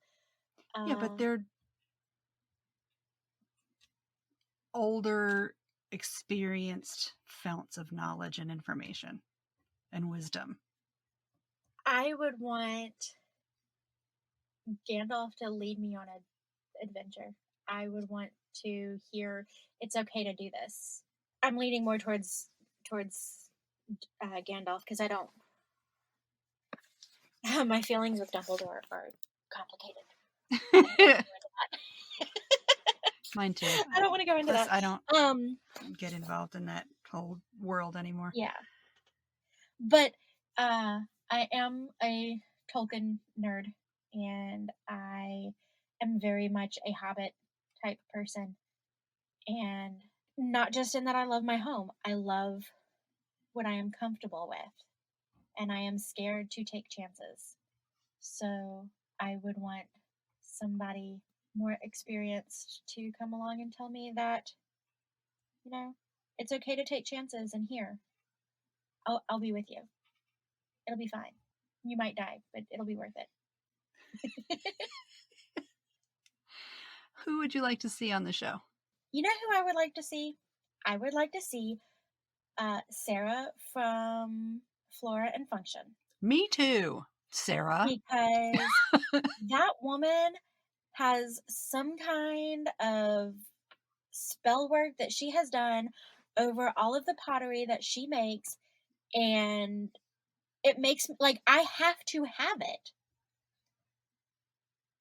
Yeah, but they're older, experienced founts of knowledge and information and wisdom. I would want Gandalf to lead me on an adventure. I would want to hear it's okay to do this. I'm leaning more towards Gandalf because I don't. My feelings with Dumbledore are complicated. Mine too. I don't want to go into Plus, that. I don't get involved in that whole world anymore. Yeah. But I am a Tolkien nerd, and I am very much a Hobbit type person. And not just in that I love my home, I love what I am comfortable with, and I am scared to take chances. So I would want somebody more experienced to come along and tell me that, it's okay to take chances, and here, I'll be with you. It'll be fine. You might die, but it'll be worth it. Who would you like to see on the show? You know who I would like to see? I would like to see Sarah from Flora and Function. Me too, Sarah. Because that woman has some kind of spell work that she has done over all of the pottery that she makes, and it makes, like, I have to have it.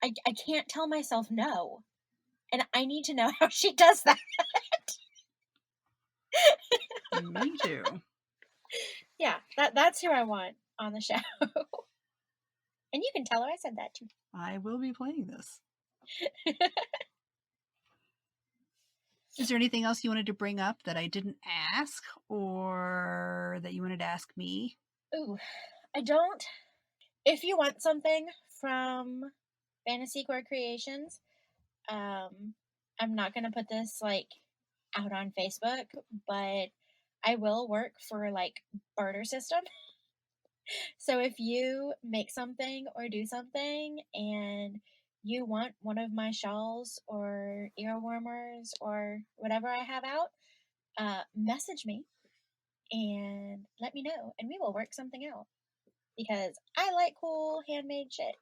I can't tell myself no, and I need to know how she does that. Me too. Yeah, that's who I want on the show. And you can tell her I said that too. I will be playing this. Is there anything else you wanted to bring up that I didn't ask, or that you wanted to ask me? Ooh, I don't. If you want something from Fantasycore Creations, I'm not gonna put this like out on Facebook, but I will work for like barter system. So if you make something or do something and you want one of my shawls or ear warmers or whatever I have out, message me and let me know, and we will work something out, because I like cool handmade shit.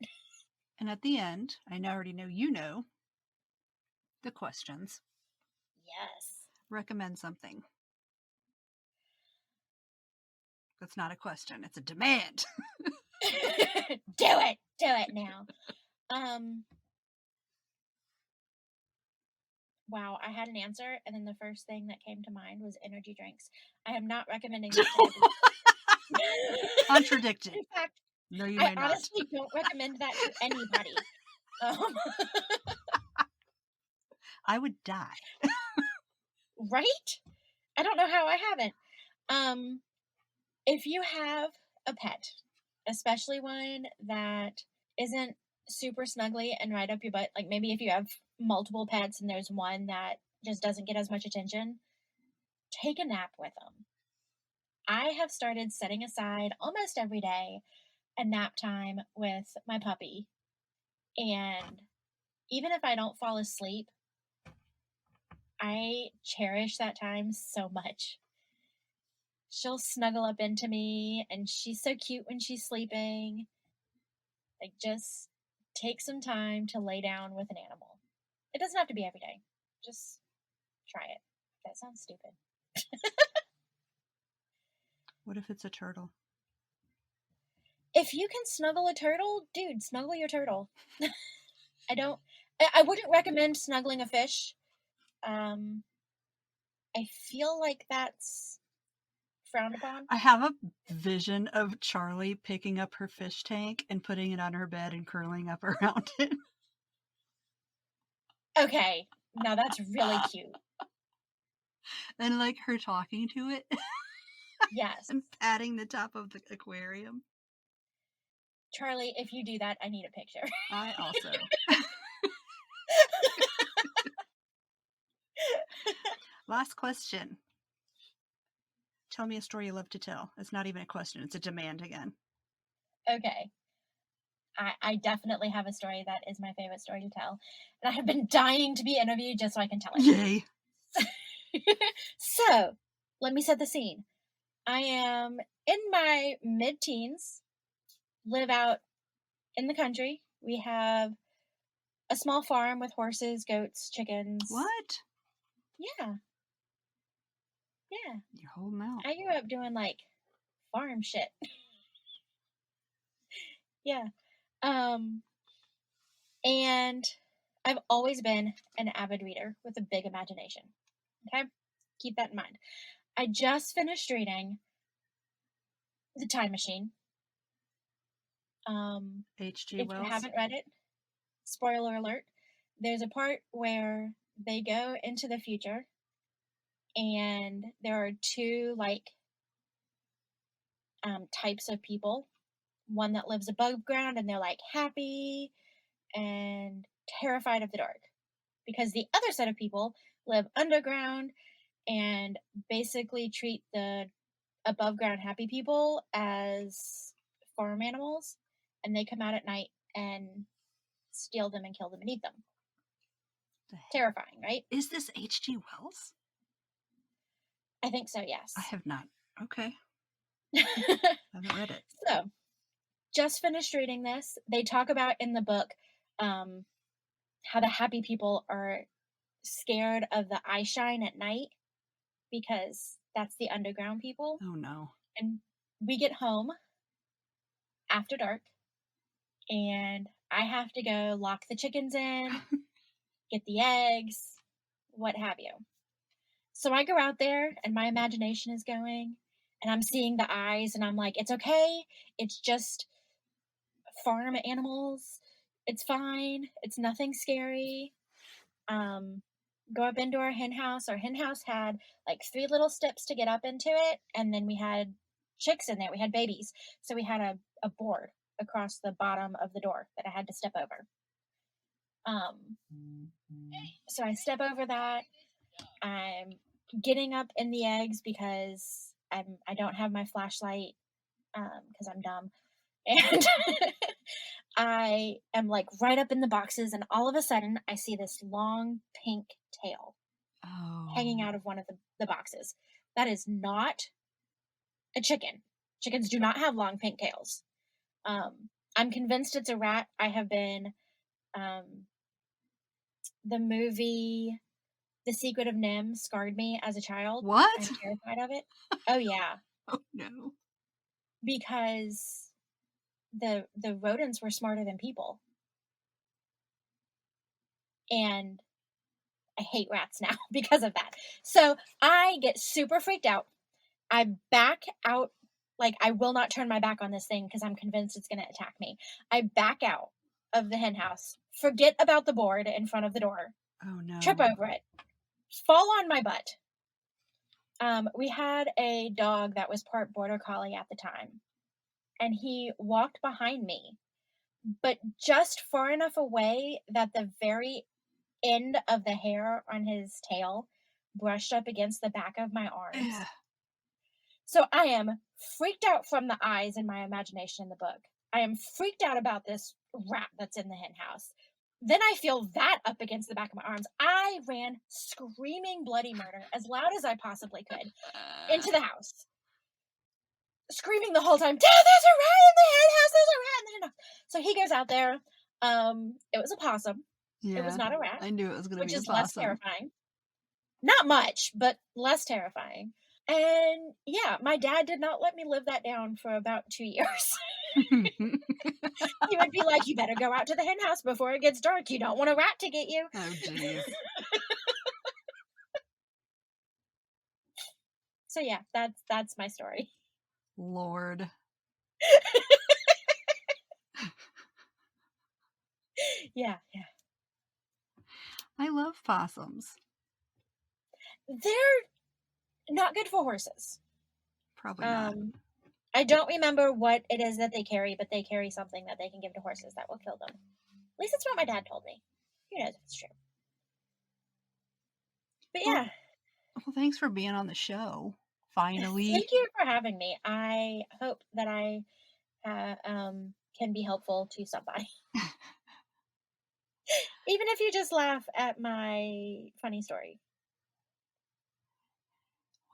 And at the end, I already know you know the questions. Yes. Recommend something. That's not a question, it's a demand. Do it now. Wow, I had an answer, and then the first thing that came to mind was energy drinks. I am not recommending that to everyone. Contradicted. In fact, No, you I may not. honestly don't recommend that to anybody. I would die. Right? I don't know how I haven't. If you have a pet, especially one that isn't super snuggly and right up your butt, like maybe if you have multiple pets and there's one that just doesn't get as much attention, take a nap with them. I have started setting aside almost every day a nap time with my puppy. And even if I don't fall asleep, I cherish that time so much. She'll snuggle up into me, and she's so cute when she's sleeping. Like, just take some time to lay down with an animal. It doesn't have to be every day. Just try it. That sounds stupid. What if it's a turtle? If you can snuggle a turtle, dude, snuggle your turtle. I wouldn't recommend snuggling a fish. I feel like that's frowned upon. I have a vision of Charlie picking up her fish tank and putting it on her bed and curling up around it. Okay, now that's really cute. And like her talking to it. Yes. And patting the top of the aquarium. Charlie, if you do that, I need a picture. I also. Last question. Tell me a story you love to tell. It's not even a question, it's a demand again. Okay. I definitely have a story that is my favorite story to tell. And I have been dying to be interviewed just so I can tell it. Yay. So, let me set the scene. I am in my mid-teens, live out in the country. We have a small farm with horses, goats, chickens. What? Yeah. Yeah. You're holding out. I grew up doing like farm shit. Yeah. And I've always been an avid reader with a big imagination. Okay? Keep that in mind. I just finished reading The Time Machine. H.G. If you Wells. haven't read it, spoiler alert, there's a part where they go into the future and there are two types of people. One that lives above ground and they're happy and terrified of the dark, because the other set of people live underground and basically treat the above ground happy people as farm animals, and they come out at night and steal them and kill them and eat them. Terrifying, right? Is this H.G. Wells? I think so, yes. I have not. Okay. I haven't read it. So, just finished reading this. They talk about in the book how the happy people are scared of the eye shine at night because that's the underground people. Oh, no. And we get home after dark and I have to go lock the chickens in, get the eggs, what have you. So I go out there and my imagination is going and I'm seeing the eyes and I'm like, it's okay. It's just farm animals. It's fine. It's nothing scary. Go up into our hen house. Our hen house had 3 little steps to get up into it. And then we had chicks in there. We had babies. So we had a board across the bottom of the door that I had to step over. So I step over that. I'm getting up in the eggs because I don't have my flashlight because I'm dumb. And I am right up in the boxes, and all of a sudden I see this long pink tail hanging out of one of the boxes. That is not a chicken. Chickens do not have long pink tails. I'm convinced it's a rat. I have been the movie The Secret of Nim scarred me as a child. What? I'm terrified of it. Oh yeah. Oh no. Because the rodents were smarter than people. And I hate rats now because of that. So I get super freaked out. I back out. I will not turn my back on this thing because I'm convinced it's going to attack me. I back out of the hen house, forget about the board in front of the door. Oh no. Trip over it, fall on my butt. We had a dog that was part border collie at the time, and he walked behind me, but just far enough away that the very end of the hair on his tail brushed up against the back of my arms. Ugh. So I am freaked out from the eyes in my imagination in the book. I am freaked out about this rat that's in the hen house. Then I feel that up against the back of my arms. I ran screaming bloody murder as loud as I possibly could into the house. Screaming the whole time, Dad, there's a rat in the hen house! There's a rat in the hen house! So he goes out there. It was a possum. Yeah, it was not a rat. I knew it was going to be a which is possum. less terrifying. Not much, but less terrifying. And yeah, my dad did not let me live that down for about 2 years. He would be like, you better go out to the hen house before it gets dark. You don't want a rat to get you. Oh, jeez. So yeah, that's my story. Lord. Yeah. I love possums. They're not good for horses. Probably not. I don't remember what it is that they carry, but they carry something that they can give to horses that will kill them. At least that's what my dad told me. Who knows if it's true. But yeah. Well, thanks for being on the show. Finally. Thank you for having me. I hope that I can be helpful to somebody. Even if you just laugh at my funny story.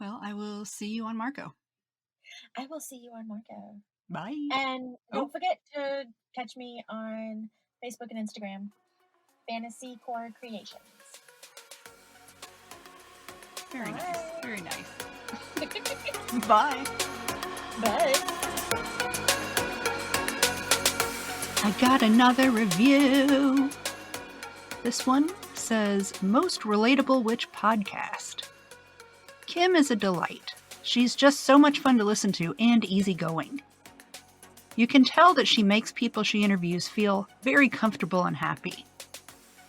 Well, I will see you on Marco. I will see you on Marco. Bye. And don't forget to catch me on Facebook and Instagram. Fantasycore Creations. Very Bye. nice. Very nice. Bye. Bye. I got another review. This one says, most relatable witch podcast. Kim is a delight. She's just so much fun to listen to and easygoing. You can tell that she makes people she interviews feel very comfortable and happy.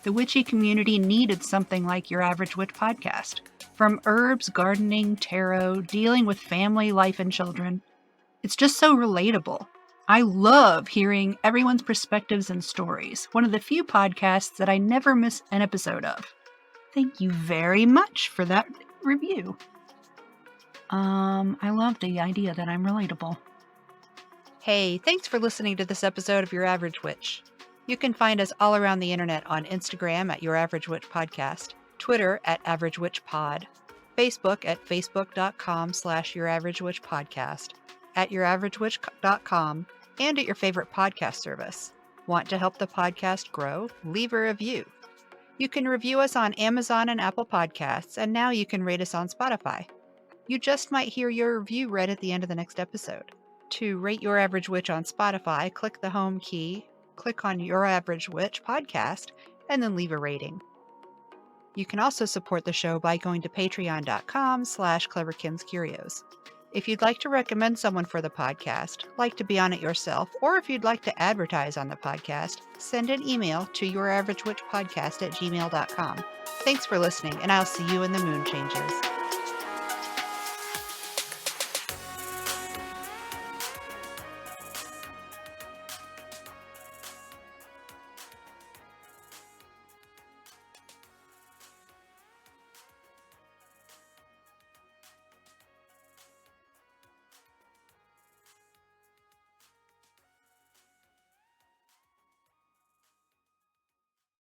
The witchy community needed something like Your Average Witch podcast. From herbs, gardening, tarot, dealing with family, life, and children. It's just so relatable. I love hearing everyone's perspectives and stories. One of the few podcasts that I never miss an episode of. Thank you very much for that review. I love the idea that I'm relatable. Hey, thanks for listening to this episode of Your Average Witch. You can find us all around the internet on Instagram at Your Average Witch Podcast, Twitter at Average Witch Pod, Facebook at facebook.com/Your Average Witch Podcast, at YourAverageWitch.com, and at your favorite podcast service. Want to help the podcast grow? Leave a review. You can review us on Amazon and Apple Podcasts, and now you can rate us on Spotify. You just might hear your review read at the end of the next episode. To rate Your Average Witch on Spotify, click the home key, click on Your Average Witch Podcast, and then leave a rating. You can also support the show by going to patreon.com/CleverKimsCurios. If you'd like to recommend someone for the podcast, like to be on it yourself, or if you'd like to advertise on the podcast, send an email to YourAverageWitchPodcast@gmail.com. Thanks for listening, and I'll see you in the moon changes.